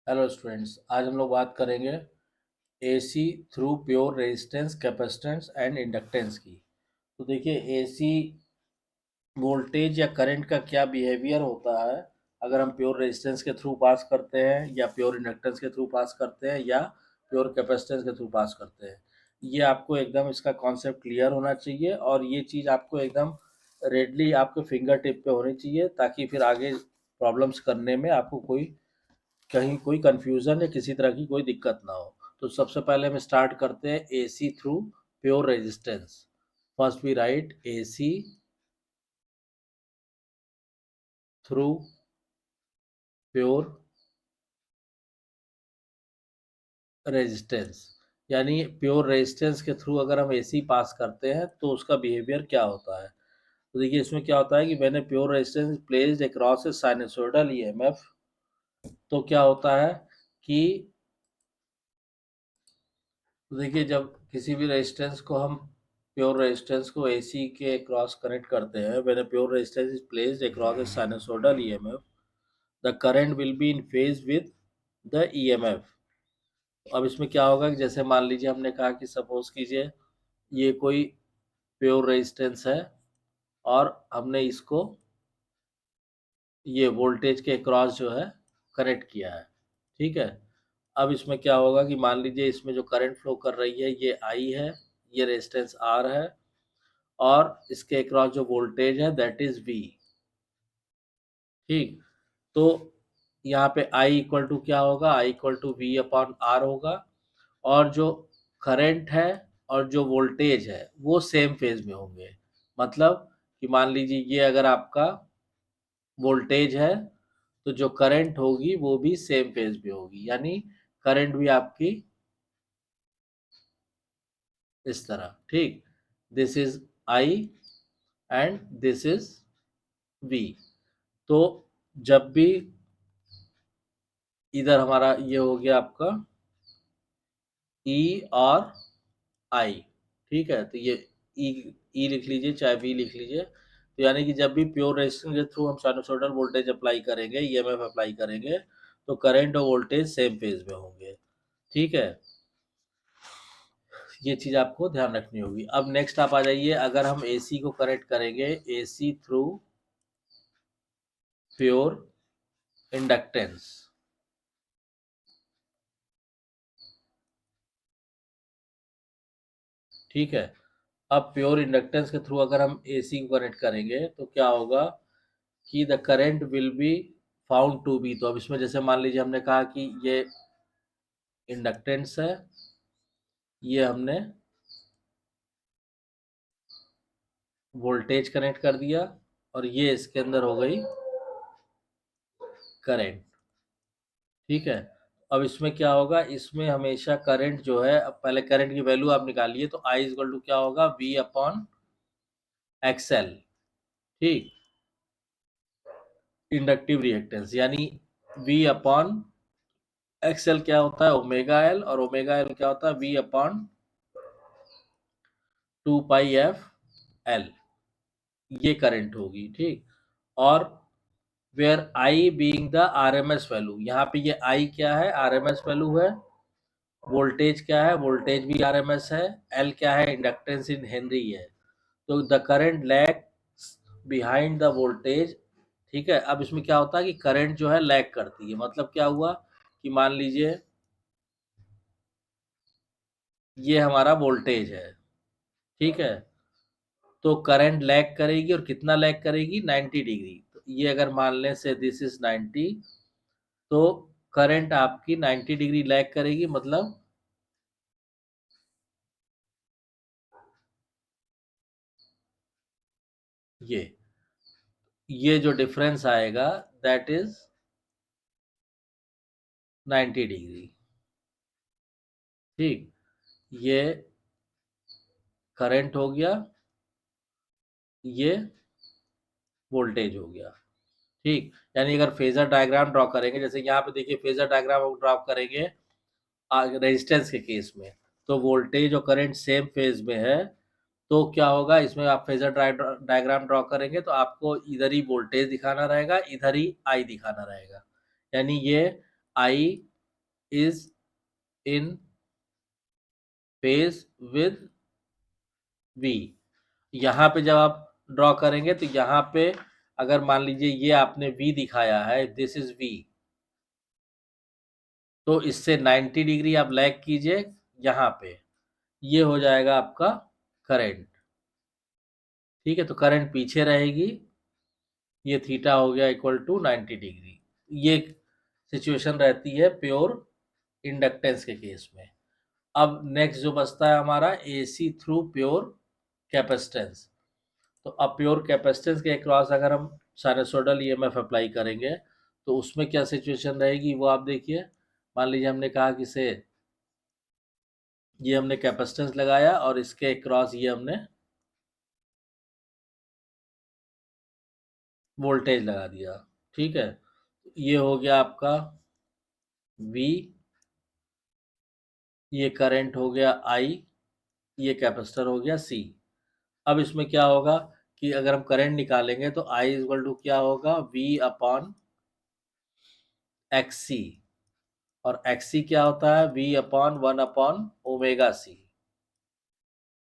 Hello students, आज हम लोग बात करेंगे AC through pure resistance, capacitance and inductance की। तो देखिए, एसी वोल्टेज या करंट का क्या बिहेवियर होता है अगर हम प्योर रेजिस्टेंस के थ्रू पास करते हैं या प्योर इंडक्टेंस के थ्रू पास करते हैं या प्योर कैपेसिटेंस के थ्रू पास करते हैं। ये आपको एकदम इसका कॉन्सेप्ट क्लियर होना चाहिए और ये चीज़ आपको एकदम रेडली आपके फिंगर टिप पे होनी चाहिए, ताकि फिर आगे प्रॉब्लम्स करने में आपको कहीं कोई कंफ्यूजन या किसी तरह की कोई दिक्कत ना हो। तो सबसे पहले हम स्टार्ट करते हैं AC through pure resistance. First we write AC through pure resistance, यानी प्योर रेजिस्टेंस के थ्रू अगर हम एसी पास करते हैं तो उसका बिहेवियर क्या होता है। तो देखिए, इसमें क्या होता है कि मैंने प्योर रेजिस्टेंस प्लेस्ड अक्रॉस ए साइनसोइडल ईएमएफ। तो क्या होता है कि देखिए, जब किसी भी रेजिस्टेंस को हम प्योर रेजिस्टेंस को एसी के क्रॉस कनेक्ट करते हैं, when a pure resistance is placed across A sinusoidal EMF, the current will be in phase with the EMF. अब इसमें क्या होगा कि जैसे मान लीजिए हमने कहा कि सपोज कीजिए ये कोई प्योर रेजिस्टेंस है और हमने इसको ये वोल्टेज के क्रॉस जो है कनेक्ट किया है। ठीक है। अब इसमें क्या होगा कि मान लीजिए इसमें जो करंट फ्लो कर रही है ये आई है, ये रेजिस्टेंस आर है, और इसके अक्रॉस जो वोल्टेज है दैट इज वी। ठीक। तो यहाँ पे I इक्वल टू क्या होगा, I equal to V upon R होगा। और जो करंट है और जो वोल्टेज है वो सेम फेज में होंगे। मतलब कि मान लीजिए ये अगर आपका वोल्टेज है तो जो करंट होगी वो भी सेम फेज में होगी, यानी करंट भी आपकी इस तरह। ठीक। This is I and this is V। तो जब भी इधर हमारा ये हो गया आपका E और I। ठीक है। तो ये E लिख लीजिए चाहे V लिख लीजिए। तो यानी कि जब भी प्योर रेजिस्टेंस के थ्रू हम साइनसोइडल वोल्टेज अप्लाई करेंगे, ईएमएफ अप्लाई करेंगे, तो करंट और वोल्टेज सेम फेज में होंगे। ठीक है। ये चीज आपको ध्यान रखनी होगी। अब नेक्स्ट आप आ जाइए, अगर हम एसी को कनेक्ट करेंगे एसी थ्रू प्योर इंडक्टेंस। ठीक है। अब प्योर इंडक्टेंस के थ्रू अगर हम एसी को कनेक्ट करेंगे तो क्या होगा कि the current will be found to be. तो अब इसमें जैसे मान लीजिए हमने कहा कि ये इंडक्टेंस है, ये हमने वोल्टेज कनेक्ट कर दिया, और ये इसके अंदर हो गई करंट। ठीक है। अब इसमें क्या होगा, इसमें हमेशा करंट जो है, अब पहले करंट की वैल्यू आप निकालिए, तो आई इक्वल टू क्या होगा, वी अपॉन एक्सएल। ठीक। इंडक्टिव रिएक्टेंस यानी वी अपॉन एक्सएल क्या होता है, ओमेगा एल, और ओमेगा एल क्या होता है, V upon 2 pi F L. ये करंट होगी। ठीक। और where I being the RMS value, यहाँ पे ये आई क्या है, आरएमएस वैल्यू है। वोल्टेज क्या है, वोल्टेज भी आरएमएस है। एल क्या है, इंडक्टेंस इन हेनरी है। तो the current lag behind the voltage. ठीक है। अब इसमें क्या होता है कि करंट जो है लैग करती है। मतलब क्या हुआ कि मान लीजिए ये हमारा वोल्टेज है। ठीक है। तो करंट लैग करेगी, और कितना लैग करेगी, 90 डिग्री। तो ये अगर मान लें से दिस इज 90, तो करंट आपकी 90 डिग्री लैग करेगी। मतलब ये जो डिफरेंस आएगा दैट इज 90 डिग्री। ठीक। ये करंट हो गया, ये वोल्टेज हो गया। ठीक। यानी अगर फेजर डायग्राम ड्रॉ करेंगे, जैसे यहाँ पे देखिए फेजर डायग्राम ड्रॉ करेंगे रेजिस्टेंस के केस में, तो वोल्टेज और करंट सेम फेज में है। तो क्या होगा, इसमें आप फेजर डायग्राम ड्रॉ करेंगे तो आपको इधर ही वोल्टेज दिखाना रहेगा, इधर ही आई दिखाना रहेगा। यानी ये I is in phase with V। यहाँ पे जब आप ड्रॉ करेंगे तो यहाँ पे अगर मान लीजिए ये आपने V दिखाया है, दिस इज V, तो इससे 90 डिग्री आप लैग कीजिए यहाँ पे, ये हो जाएगा आपका करंट। ठीक है, तो करंट पीछे रहेगी, ये थीटा हो गया इक्वल टू 90 डिग्री। ये सिचुएशन रहती है प्योर इंडक्टेंस के केस में। अब नेक्स्ट जो बचता है हमारा AC थ्रू प्योर कैपेसिटेंस। तो अब प्योर कैपेसिटेंस के अक्रॉस अगर हम साइनसोइडल ईएमएफ अप्लाई करेंगे तो उसमें क्या सिचुएशन रहेगी वो आप देखिए। मान लीजिए हमने कहा कि से ये हमने कैपेसिटेंस लगाया और इसके अक्रॉस ये हमने वोल्टेज लगा दिया। ठीक है, ये हो गया आपका V, ये करंट हो गया I, ये कैपेसिटर हो गया C। अब इसमें क्या होगा कि अगर हम करंट निकालेंगे तो I इक्वल टू क्या होगा, V अपॉन XC, और XC क्या होता है, V upon 1 upon omega C।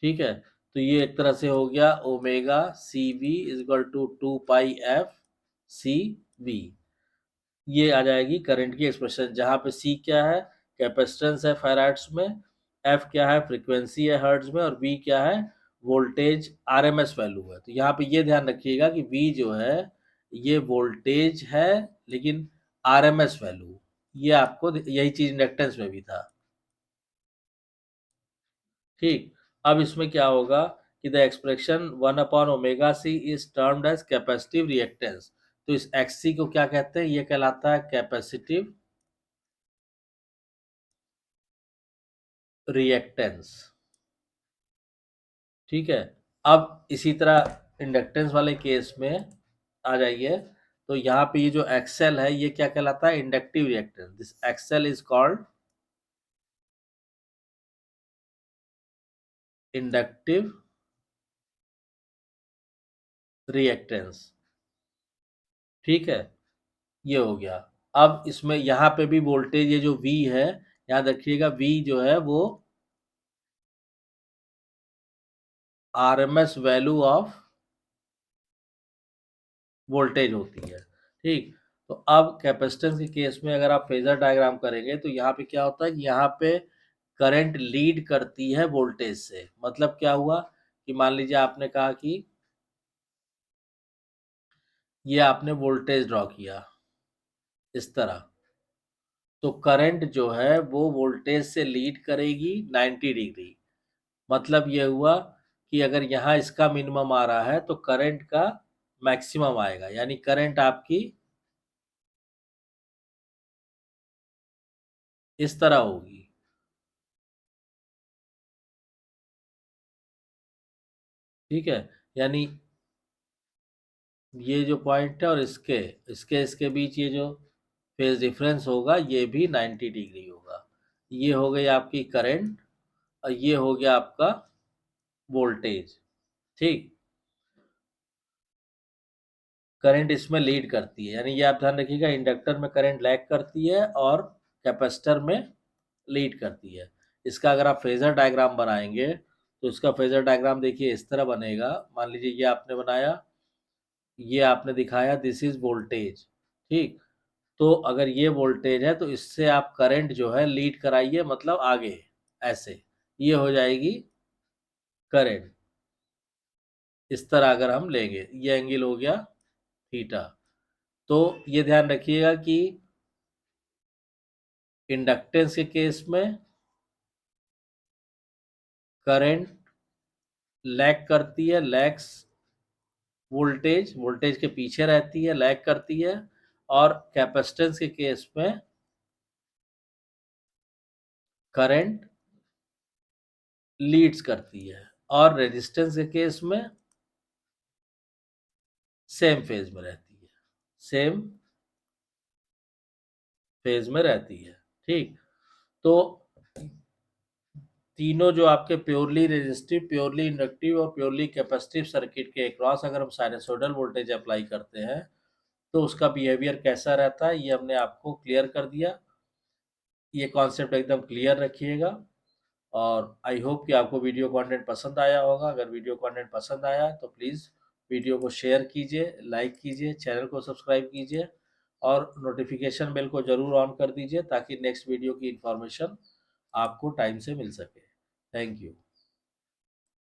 ठीक है, तो ये एक तरह से हो गया omega C V equal to 2 pi f C V। ये आ जाएगी करंट की एक्सप्रेशन, जहां पे C क्या है, कैपेसिटेंस है फैराड्स में, F क्या है, फ्रीक्वेंसी है हर्ट्ज में, और V क्या है, वोल्टेज RMS वैल्यू है। तो यहाँ पे ये ध्यान रखिएगा कि V जो है ये वोल्टेज है, लेकिन RMS वैल्यू, ये आपको यही चीज इंडक्टेंस में भी था। ठीक, अब इसमें क्या होगा कि the expression 1 upon omega C is termed as capacitive reactance. तो इस XC को क्या कहते हैं, ये कहलाता है कैपेसिटिव रिएक्टेंस। ठीक है, अब इसी तरह इंडक्टेंस वाले केस में आ जाइए, तो यहाँ पे ये जो XL है ये क्या कहलाता है, inductive reactance. This XL is called inductive reactance. ठीक है, ये हो गया। अब इसमें यहाँ पे भी वोल्टेज, ये जो V है, याद रखिएगा V जो है वो RMS वैल्यू ऑफ वोल्टेज होती है। ठीक, तो अब कैपेसिटेंस के केस में अगर आप फेजर डायग्राम करेंगे तो यहाँ पे क्या होता है कि यहाँ पे करंट लीड करती है वोल्टेज से। मतलब क्या हुआ कि मान लीजिए आपने कहा कि ये आपने वोल्टेज ड्रॉ किया इस तरह, तो करंट जो है वो वोल्टेज से लीड करेगी 90 डिग्री। मतलब ये हुआ कि अगर यहाँ इसका मिनिमम आ रहा है तो करंट का मैक्सिमम आएगा, यानी करंट आपकी इस तरह होगी। ठीक है, यानी ये जो पॉइंट है और इसके इसके इसके बीच ये जो फेज डिफरेंस होगा ये भी 90 डिग्री होगा। ये हो गई आपकी करंट और ये हो गया आपका वोल्टेज। ठीक, करंट इसमें लीड करती है, यानी ये आप ध्यान रखिएगा, इंडक्टर में करंट लैग करती है और कैपेसिटर में लीड करती है। इसका अगर आप फेजर डायग्राम बनाएंगे तो इसका फेजर डायग्राम देखिए इस तरह बनेगा। मान लीजिए ये आपने बनाया, ये आपने दिखाया, दिस इज वोल्टेज। ठीक, तो अगर ये वोल्टेज है तो इससे आप करंट जो है लीड कराइए, मतलब आगे ऐसे, ये हो जाएगी करंट। इस तरह अगर हम लेंगे, ये एंगल हो गया थीटा। तो ये ध्यान रखिएगा कि इंडक्टेंस के केस में करंट लैग करती है, लैग्स वोल्टेज, वोल्टेज के पीछे रहती है, लैग करती है। और कैपेसिटेंस के केस में करंट लीड्स करती है, और रेजिस्टेंस के केस में सेम फेज में रहती है, सेम फेज में रहती है। ठीक, तो तीनों जो आपके प्योरली रेजिस्टिव, प्योरली इंडक्टिव और प्योरली कैपेसिटिव सर्किट के अक्रॉस अगर हम साइनसोइडल वोल्टेज अप्लाई करते हैं तो उसका बिहेवियर कैसा रहता है ये हमने आपको क्लियर कर दिया। ये कॉन्सेप्ट एकदम क्लियर रखिएगा। और आई होप कि आपको वीडियो कंटेंट पसंद आया होगा। अगर वीडियो कंटेंट पसंद आया तो प्लीज़ वीडियो को शेयर कीजिए, लाइक कीजिए, चैनल को सब्सक्राइब कीजिए और नोटिफिकेशन बेल को ज़रूर ऑन कर दीजिए ताकि नेक्स्ट वीडियो की इन्फॉर्मेशन आपको टाइम से मिल सके। Thank you.